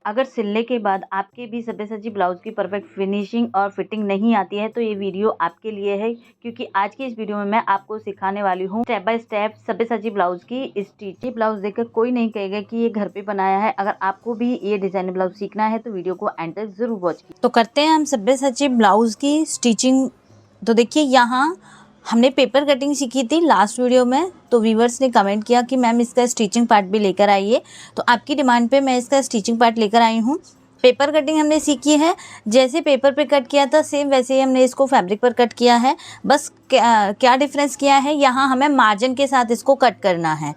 अगर सिलने के बाद आपके भी सब्यसाची ब्लाउज़ की परफेक्ट फिनिशिंग और फिटिंग नहीं आती है तो ये वीडियो आपके लिए है, क्योंकि आज की इस वीडियो में मैं आपको सिखाने वाली हूँ step by step Sabyasachi blouse की स्टिच। ये ब्लाउज़ देखकर कोई नहीं कहेगा कि ये घर पे बनाया है। अगर आपको भी ये डिजाइन ब्लाउज सीखना है तो वीडियो को एंड तक जरूर वॉच कीजिए। तो करते हैं हम सब्यसाची ब्लाउज़ की स्टिचिंग। तो देखिए, यहाँ हमने पेपर कटिंग सीखी थी लास्ट वीडियो में, तो व्यूवर्स ने कमेंट किया कि मैम इसका स्टिचिंग पार्ट भी लेकर आइए, तो आपकी डिमांड पे मैं इसका स्टिचिंग पार्ट लेकर आई हूँ। पेपर कटिंग हमने सीखी है, जैसे पेपर पे कट किया था सेम वैसे ही हमने इसको फैब्रिक पर कट किया है। बस क्या डिफरेंस किया है, यहाँ हमें मार्जिन के साथ इसको कट करना है।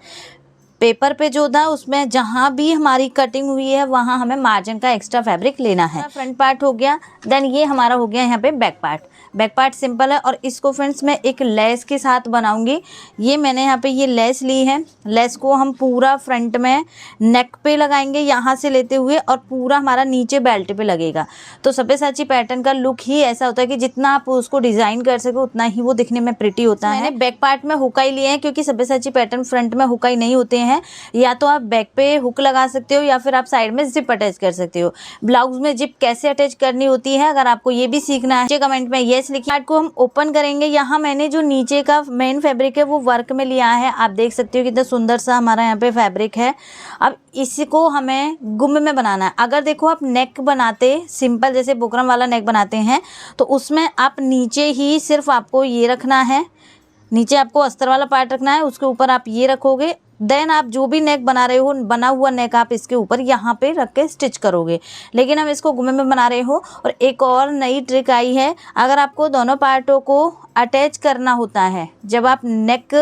पेपर पे जो था उसमें जहाँ भी हमारी कटिंग हुई है वहाँ हमें मार्जिन का एक्स्ट्रा फैब्रिक लेना है। फ्रंट पार्ट हो गया, देन ये हमारा हो गया यहाँ पे back part. Back part simple है और इसको फ्रेंड्स मैं एक लेस के साथ बनाऊंगी। ये मैंने यहाँ पे ये लेस ली है, लेस को हम पूरा फ्रंट में नेक पे लगाएंगे यहाँ से लेते हुए, और पूरा हमारा नीचे बेल्ट पे लगेगा। तो सब्यसाची पैटर्न का लुक ही ऐसा होता है कि जितना आप उसको डिजाइन कर सके उतना ही वो दिखने में प्रिटी होता है। मैंने बैक पार्ट में हुकाई लिए हैं, क्योंकि सब्यसाची पैटर्न फ्रंट में हुकाई नहीं होते हैं। या तो आप बैक पे हुक लगा सकते हो या फिर आप साइड में जिप अटैच कर सकते हो। ब्लाउज में जिप कैसे अटैच करनी होती है, अगर आपको ये भी सीखना है कमेंट में यस लिखिए। पार्ट को हम ओपन करेंगे। यहाँ मैंने जो नीचे का मेन फैब्रिक है वो वर्क में लिया है, आप देख सकते हो कितना सुंदर सा हमारा यहाँ पे फैब्रिक है। अब इसको हमें गुम में बनाना है। अगर देखो आप नेक बनाते सिंपल जैसे बुकरम वाला नेक बनाते हैं तो उसमें आप नीचे ही सिर्फ आपको ये रखना है, नीचे आपको अस्तर वाला पार्ट रखना है, उसके ऊपर आप ये रखोगे। देन आप जो भी नेक बना रहे हो, बना हुआ नेक आप इसके ऊपर यहाँ पे रख के स्टिच करोगे। लेकिन हम इसको गुमे में बना रहे हो। और एक और नई ट्रिक आई है, अगर आपको दोनों पार्टों को अटैच करना होता है, जब आप नेक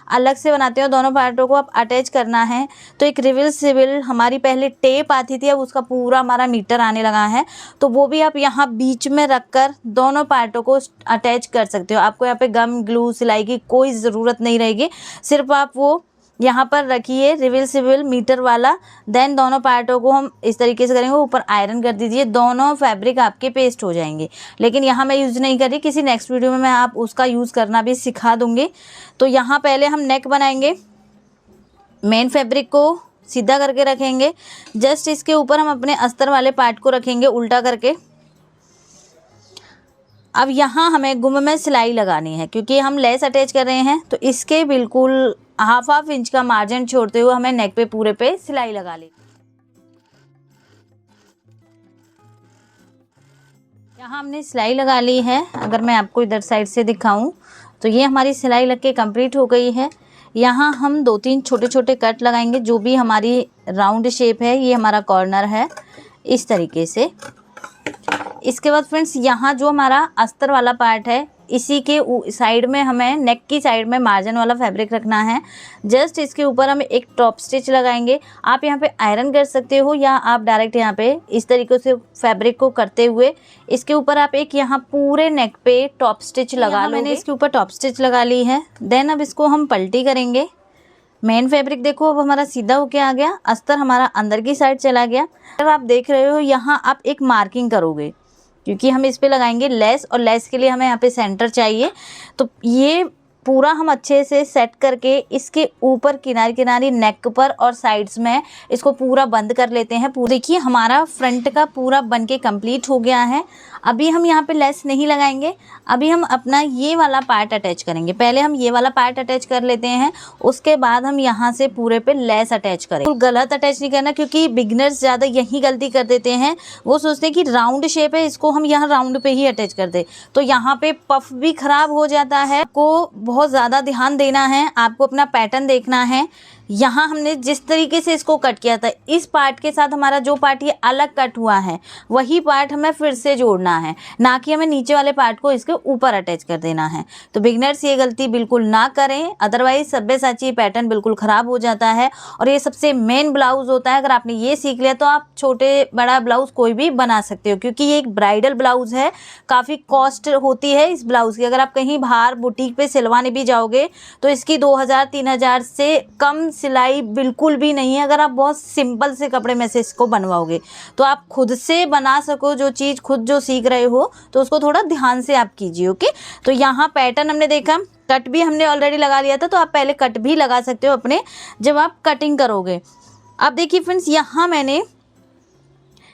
अलग से बनाते हो दोनों पार्टों को आप अटैच करना है, तो एक रिवर्सिबल हमारी पहले टेप आती थी, अब उसका पूरा हमारा मीटर आने लगा है, तो वो भी आप यहाँ बीच में रख कर दोनों पार्टों को अटैच कर सकते हो। आपको यहाँ पे गम ग्लू सिलाई की कोई ज़रूरत नहीं रहेगी, सिर्फ आप वो यहाँ पर रखिए रिवर्सिबल मीटर वाला। देन दोनों पार्टों को हम इस तरीके से करेंगे, ऊपर आयरन कर दीजिए, दोनों फैब्रिक आपके पेस्ट हो जाएंगे। लेकिन यहाँ मैं यूज़ नहीं कर रही, किसी नेक्स्ट वीडियो में मैं आप उसका यूज़ करना भी सिखा दूँगी। तो यहाँ पहले हम नेक बनाएंगे, मेन फैब्रिक को सीधा करके रखेंगे, जस्ट इसके ऊपर हम अपने अस्तर वाले पार्ट को रखेंगे उल्टा करके। अब यहाँ हमें गुम में सिलाई लगानी है, क्योंकि हम लेस अटैच कर रहे हैं, तो इसके बिल्कुल हाफ इंच का मार्जिन छोड़ते हुए हमें नेक पे पूरे पे सिलाई लगा ली। यहाँ हमने सिलाई लगा ली है। अगर मैं आपको इधर साइड से दिखाऊं तो ये हमारी सिलाई लग के कंप्लीट हो गई है। यहाँ हम 2-3 छोटे छोटे कट लगाएंगे। जो भी हमारी राउंड शेप है, ये हमारा कॉर्नर है, इस तरीके से। इसके बाद फ्रेंड्स यहाँ जो हमारा अस्तर वाला पार्ट है, इसी के साइड में हमें नेक की साइड में मार्जिन वाला फैब्रिक रखना है। जस्ट इसके ऊपर हम एक टॉप स्टिच लगाएंगे। आप यहाँ पे आयरन कर सकते हो या आप डायरेक्ट यहाँ पे इस तरीके से फैब्रिक को करते हुए इसके ऊपर आप एक यहाँ पूरे नेक पे टॉप स्टिच लगा लो। मैंने इसके ऊपर टॉप स्टिच लगा ली है। देन अब इसको हम पलटी करेंगे। मेन फैब्रिक देखो अब हमारा सीधा होके आ गया, अस्तर हमारा अंदर की साइड चला गया। अब आप देख रहे हो यहाँ आप एक मार्किंग करोगे, क्योंकि हम इस पे लगाएंगे लेस, और लेस के लिए हमें यहाँ पे सेंटर चाहिए। तो ये पूरा हम अच्छे से सेट करके इसके ऊपर किनारे किनारे नेक पर और साइड्स में इसको पूरा बंद कर लेते हैं। देखिए हमारा फ्रंट का पूरा बन के कंप्लीट हो गया है। अभी हम यहाँ पे लेस नहीं लगाएंगे, अभी हम अपना ये वाला पार्ट अटैच करेंगे। पहले हम ये वाला पार्ट अटैच कर लेते हैं, उसके बाद हम यहाँ से पूरे पे लेस अटैच करेंगे। गलत अटैच नहीं करना, क्योंकि बिगनर्स ज़्यादा यही गलती कर देते हैं। वो सोचते हैं कि राउंड शेप है, इसको हम यहाँ राउंड पे ही अटैच कर दे, तो यहाँ पे पफ भी खराब हो जाता है। आपको बहुत ज़्यादा ध्यान देना है, आपको अपना पैटर्न देखना है। यहाँ हमने जिस तरीके से इसको कट किया था, इस पार्ट के साथ हमारा जो पार्ट ये अलग कट हुआ है वही पार्ट हमें फिर से जोड़ना है, ना कि हमें नीचे वाले पार्ट को इसके ऊपर अटैच कर देना है। तो बिगनर्स ये गलती बिल्कुल ना करें, अदरवाइज सब्यसाची पैटर्न बिल्कुल ख़राब हो जाता है। और ये सबसे मेन ब्लाउज होता है, अगर आपने ये सीख लिया तो आप छोटे बड़ा ब्लाउज कोई भी बना सकते हो, क्योंकि ये एक ब्राइडल ब्लाउज है। काफ़ी कॉस्ट होती है इस ब्लाउज़ की। अगर आप कहीं बाहर बुटीक पे सिलवाने भी जाओगे तो इसकी 2000-3000 से कम सिलाई बिल्कुल भी नहीं है। अगर आप बहुत सिंपल से कपड़े में से इसको बनवाओगे तो आप खुद से बना सको, जो चीज़ खुद जो सीख रहे हो तो उसको थोड़ा ध्यान से आप कीजिए। ओके, तो यहाँ पैटर्न हमने देखा, कट भी हमने ऑलरेडी लगा लिया था, तो आप पहले कट भी लगा सकते हो अपने जब आप कटिंग करोगे। अब देखिए फ्रेंड्स, यहाँ मैंने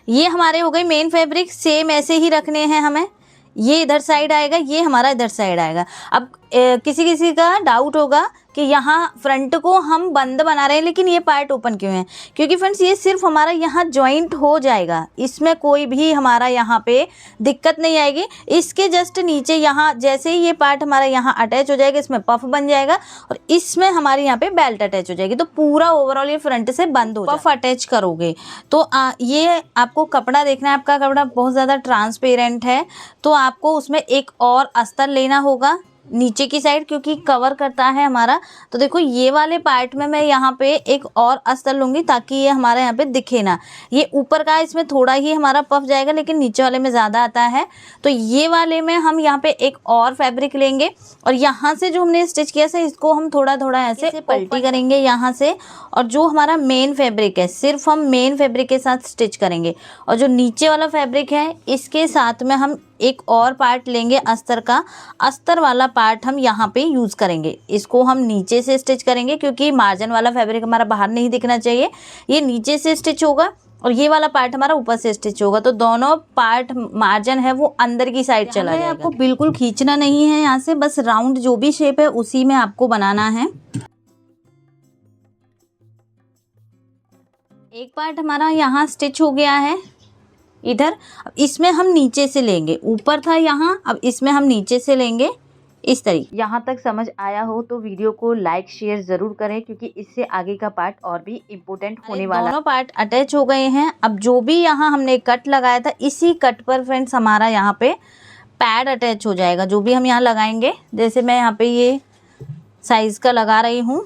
ये हमारे हो गए मेन फैब्रिक, सेम ऐसे ही रखने हैं हमें। ये इधर साइड आएगा, ये हमारा इधर साइड आएगा। अब किसी किसी का डाउट होगा कि यहाँ फ्रंट को हम बंद बना रहे हैं लेकिन ये पार्ट ओपन क्यों है, क्योंकि फ्रेंड्स ये सिर्फ हमारा यहाँ जॉइंट हो जाएगा, इसमें कोई भी हमारा यहाँ पे दिक्कत नहीं आएगी। इसके जस्ट नीचे यहाँ जैसे ही ये पार्ट हमारा यहाँ अटैच हो जाएगा, इसमें पफ बन जाएगा और इसमें हमारे यहाँ पे बेल्ट अटैच हो जाएगी, तो पूरा ओवरऑल ये फ्रंट से बंद हो जाएगा। पफ अटैच करोगे तो ये आपको कपड़ा देखना है, आपका कपड़ा बहुत ज़्यादा ट्रांसपेरेंट है तो आपको उसमें एक और अस्तर लेना होगा नीचे की साइड, क्योंकि कवर करता है हमारा। तो देखो ये वाले पार्ट में मैं यहाँ पे एक और अस्तर लूँगी ताकि ये हमारे यहाँ पे दिखे ना। ये ऊपर का इसमें थोड़ा ही हमारा पफ जाएगा लेकिन नीचे वाले में ज़्यादा आता है, तो ये वाले में हम यहाँ पे एक और फैब्रिक लेंगे और यहाँ से जो हमने स्टिच किया है इसको हम थोड़ा थोड़ा ऐसे पलटी करेंगे यहाँ से, और जो हमारा मेन फैब्रिक है सिर्फ हम मेन फैब्रिक के साथ स्टिच करेंगे, और जो नीचे वाला फैब्रिक है इसके साथ में हम एक और पार्ट लेंगे अस्तर का। अस्तर वाला पार्ट हम यहाँ पे यूज़ करेंगे, इसको हम नीचे से स्टिच करेंगे क्योंकि मार्जिन वाला फैब्रिक हमारा बाहर नहीं दिखना चाहिए, ये नीचे से स्टिच होगा और ये वाला पार्ट हमारा ऊपर से स्टिच होगा, तो दोनों पार्ट मार्जिन है वो अंदर की साइड चला जाएगा। आपको बिल्कुल खींचना नहीं है यहाँ से, बस राउंड जो भी शेप है उसी में आपको बनाना है। एक पार्ट हमारा यहाँ स्टिच हो गया है इधर, अब इसमें हम नीचे से लेंगे, ऊपर था यहाँ, अब इसमें हम नीचे से लेंगे इस तरीके। यहाँ तक समझ आया हो तो वीडियो को लाइक शेयर ज़रूर करें क्योंकि इससे आगे का पार्ट और भी इम्पोर्टेंट होने वाला है। दोनों पार्ट अटैच हो गए हैं। अब जो भी यहाँ हमने कट लगाया था इसी कट पर फ्रेंड्स हमारा यहाँ पे पैड अटैच हो जाएगा, जो भी हम यहाँ लगाएंगे। जैसे मैं यहाँ पे ये साइज़ का लगा रही हूँ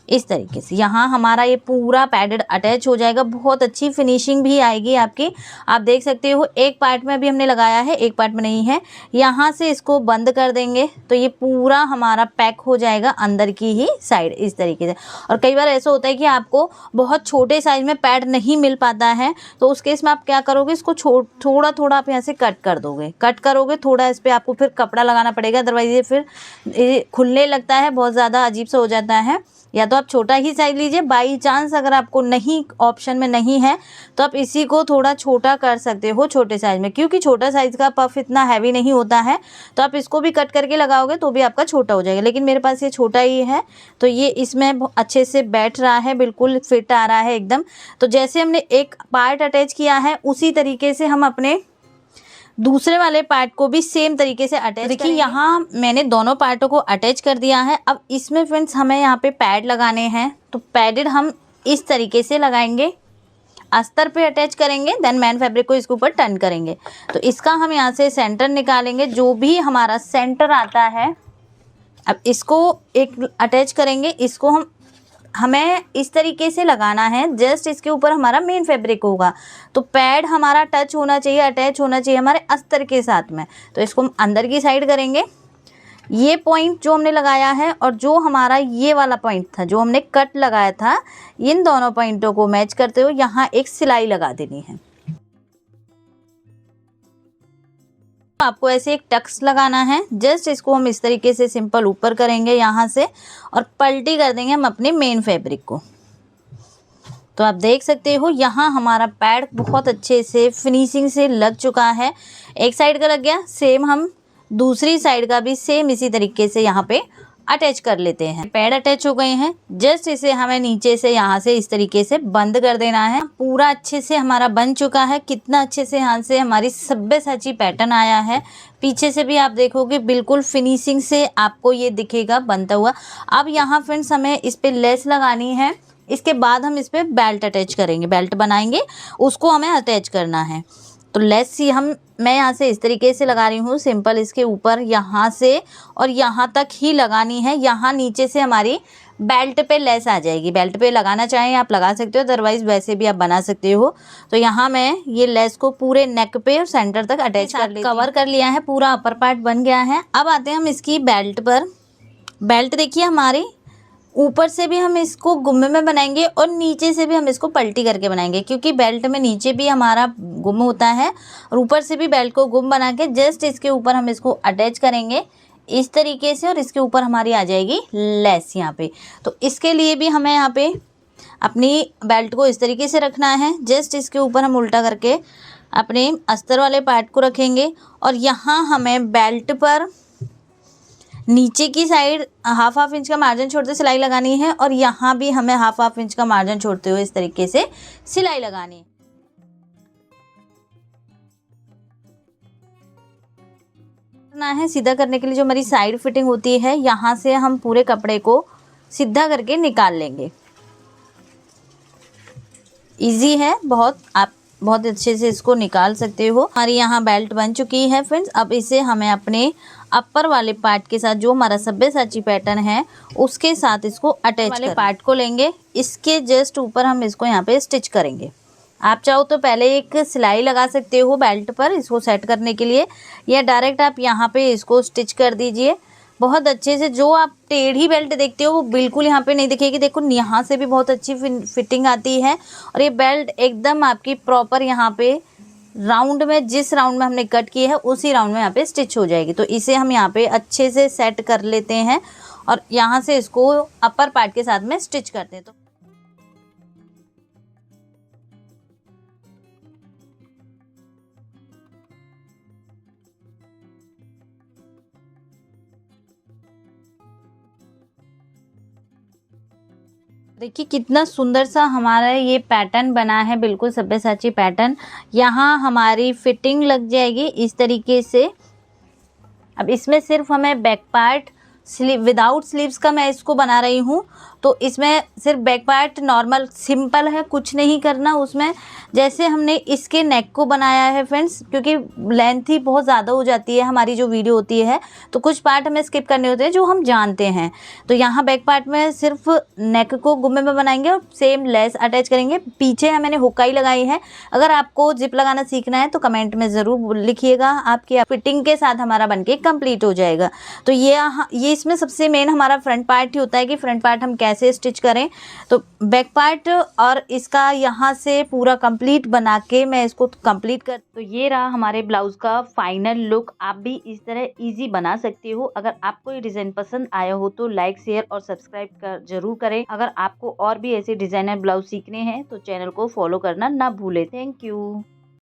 इस तरीके से, यहाँ हमारा ये पूरा पैडेड अटैच हो जाएगा, बहुत अच्छी फिनिशिंग भी आएगी आपकी। आप देख सकते हो एक पार्ट में अभी हमने लगाया है, एक पार्ट में नहीं है। यहाँ से इसको बंद कर देंगे तो ये पूरा हमारा पैक हो जाएगा अंदर की ही साइड इस तरीके से। और कई बार ऐसा होता है कि आपको बहुत छोटे साइज में पैड नहीं मिल पाता है, तो उस केस में आप क्या करोगे, इसको थोड़ा थोड़ा आप यहाँ से कट कर दोगे, कट करोगे थोड़ा, इस पर आपको फिर कपड़ा लगाना पड़ेगा, अदरवाइज ये फिर खुलने लगता है, बहुत ज़्यादा अजीब सा हो जाता है। या तो आप छोटा ही साइज लीजिए, बाई चांस अगर आपको नहीं ऑप्शन में नहीं है तो आप इसी को थोड़ा छोटा कर सकते हो छोटे साइज में, क्योंकि छोटा साइज का पफ इतना हैवी नहीं होता है, तो आप इसको भी कट करके लगाओगे तो भी आपका छोटा हो जाएगा। लेकिन मेरे पास ये छोटा ही है तो ये इसमें अच्छे से बैठ रहा है, बिल्कुल फिट आ रहा है एकदम। तो जैसे हमने एक पार्ट अटैच किया है उसी तरीके से हम अपने दूसरे वाले पार्ट को भी सेम तरीके से अटैच। देखिए यहाँ मैंने दोनों पार्टों को अटैच कर दिया है। अब इसमें फ्रेंड्स हमें यहाँ पे पैड लगाने हैं, तो पैडेड हम इस तरीके से लगाएंगे, अस्तर पे अटैच करेंगे, देन मैन फैब्रिक को इसके ऊपर टर्न करेंगे। तो इसका हम यहाँ से सेंटर निकालेंगे, जो भी हमारा सेंटर आता है अब इसको एक अटैच करेंगे, इसको हमें इस तरीके से लगाना है, जस्ट इसके ऊपर हमारा मेन फैब्रिक होगा, तो पैड हमारा टच होना चाहिए, अटैच होना चाहिए हमारे अस्तर के साथ में। तो इसको हम अंदर की साइड करेंगे, ये पॉइंट जो हमने लगाया है और जो हमारा ये वाला पॉइंट था जो हमने कट लगाया था, इन दोनों पॉइंटों को मैच करते हुए यहाँ एक सिलाई लगा देनी है। आपको ऐसे एक टक्स लगाना है, जस्ट इसको हम इस तरीके से सिंपल ऊपर करेंगे यहाँ से और पलटी कर देंगे हम अपने मेन फैब्रिक को। तो आप देख सकते हो यहाँ हमारा पैड बहुत अच्छे से फिनिशिंग से लग चुका है। एक साइड का लग गया, सेम हम दूसरी साइड का भी सेम इसी तरीके से यहाँ पे अटैच कर लेते हैं। पैड अटैच हो गए हैं, जस्ट इसे हमें नीचे से यहाँ से इस तरीके से बंद कर देना है। पूरा अच्छे से हमारा बन चुका है, कितना अच्छे से यहाँ से हमारी सब्यसाची पैटर्न आया है। पीछे से भी आप देखोगे बिल्कुल फिनिशिंग से आपको ये दिखेगा बनता हुआ। अब यहाँ फ्रेंड्स हमें इस पर लेस लगानी है, इसके बाद हम इस पर बेल्ट अटैच करेंगे, बेल्ट बनाएंगे, उसको हमें अटैच करना है। तो लेस ही मैं यहाँ से इस तरीके से लगा रही हूँ सिंपल, इसके ऊपर यहाँ से और यहाँ तक ही लगानी है। यहाँ नीचे से हमारी बेल्ट पे लेस आ जाएगी, बेल्ट पे लगाना चाहें आप लगा सकते हो, अदरवाइज वैसे भी आप बना सकते हो। तो यहाँ मैं ये लेस को पूरे नेक पे और सेंटर तक अटैच कर लेती हूँ। कवर कर लिया है, पूरा अपर पार्ट बन गया है। अब आते हैं हम इसकी बेल्ट पर। बेल्ट देखिए हमारी ऊपर से भी हम इसको गुम्मे में बनाएंगे और नीचे से भी हम इसको पलटी करके बनाएंगे, क्योंकि बेल्ट में नीचे भी हमारा गुम होता है और ऊपर से भी बेल्ट को गुम बना के जस्ट इसके ऊपर हम इसको अटैच करेंगे इस तरीके से, और इसके ऊपर हमारी आ जाएगी लेस यहाँ पे। तो इसके लिए भी हमें यहाँ पे अपनी बेल्ट को इस तरीके से रखना है। जस्ट इसके ऊपर हम उल्टा करके अपने अस्तर वाले पार्ट को रखेंगे और यहाँ हमें बेल्ट पर नीचे की साइड हाफ इंच का मार्जिन छोड़ते सिलाई लगानी है और यहाँ भी हमें हाफ इंच का मार्जिन छोड़ते हुए इस तरीके से सिलाई लगानी है। करना है सीधा करने के लिए जो हमारी साइड फिटिंग होती है यहाँ से हम पूरे कपड़े को सीधा करके निकाल लेंगे। इजी है बहुत, आप बहुत अच्छे से इसको निकाल सकते हो। हमारी यहाँ बेल्ट बन चुकी है फ्रेंड्स। अब इसे हमें अपने अपर वाले पार्ट के साथ जो हमारा सब्यसाची पैटर्न है उसके साथ इसको अटैच वाले पार्ट को लेंगे। इसके जस्ट ऊपर हम इसको यहाँ पे स्टिच करेंगे। आप चाहो तो पहले एक सिलाई लगा सकते हो बेल्ट पर इसको सेट करने के लिए, या डायरेक्ट आप यहाँ पे इसको स्टिच कर दीजिए बहुत अच्छे से। जो आप टेढ़ी बेल्ट देखते हो वो बिल्कुल यहाँ पे नहीं दिखेगी। देखो यहाँ से भी बहुत अच्छी फिटिंग आती है और ये बेल्ट एकदम आपकी प्रॉपर यहाँ पे राउंड में, जिस राउंड में हमने कट की है उसी राउंड में यहाँ पे स्टिच हो जाएगी। तो इसे हम यहाँ पे अच्छे से सेट कर लेते हैं और यहाँ से इसको अपर पार्ट के साथ में स्टिच करते हैं। तो देखिए कितना सुंदर सा हमारा ये पैटर्न बना है, बिल्कुल सब्यसाची पैटर्न। यहाँ हमारी फिटिंग लग जाएगी इस तरीके से। अब इसमें सिर्फ हमें बैक पार्ट विदाउट स्लीव्स का मैं इसको बना रही हूँ, तो इसमें सिर्फ बैक पार्ट नॉर्मल सिंपल है, कुछ नहीं करना उसमें। जैसे हमने इसके नेक को बनाया है फ्रेंड्स, क्योंकि लेंथ ही बहुत ज़्यादा हो जाती है हमारी जो वीडियो होती है, तो कुछ पार्ट हमें स्किप करने होते हैं जो हम जानते हैं। तो यहाँ बैक पार्ट में सिर्फ नेक को गुम्मे में बनाएंगे और सेम लेस अटैच करेंगे। पीछे मैंने हुकाई लगाई है। अगर आपको जिप लगाना सीखना है तो कमेंट में ज़रूर लिखिएगा, आपकी फिटिंग के साथ हमारा बनके कंप्लीट हो जाएगा। तो ये इसमें सबसे मेन हमारा फ्रंट पार्ट ही होता है कि फ्रंट पार्ट हम कैसे स्टिच करें। तो बैक पार्ट और इसका यहाँ से पूरा कंप्लीट बना के मैं इसको कंप्लीट कर। तो ये रहा हमारे ब्लाउज का फाइनल लुक। आप भी इस तरह इजी बना सकते हो। अगर आपको ये डिज़ाइन पसंद आया हो तो लाइक, शेयर और सब्सक्राइब जरूर करें। अगर आपको और भी ऐसे डिज़ाइनर ब्लाउज सीखने हैं तो चैनल को फॉलो करना ना भूलें। Thank you.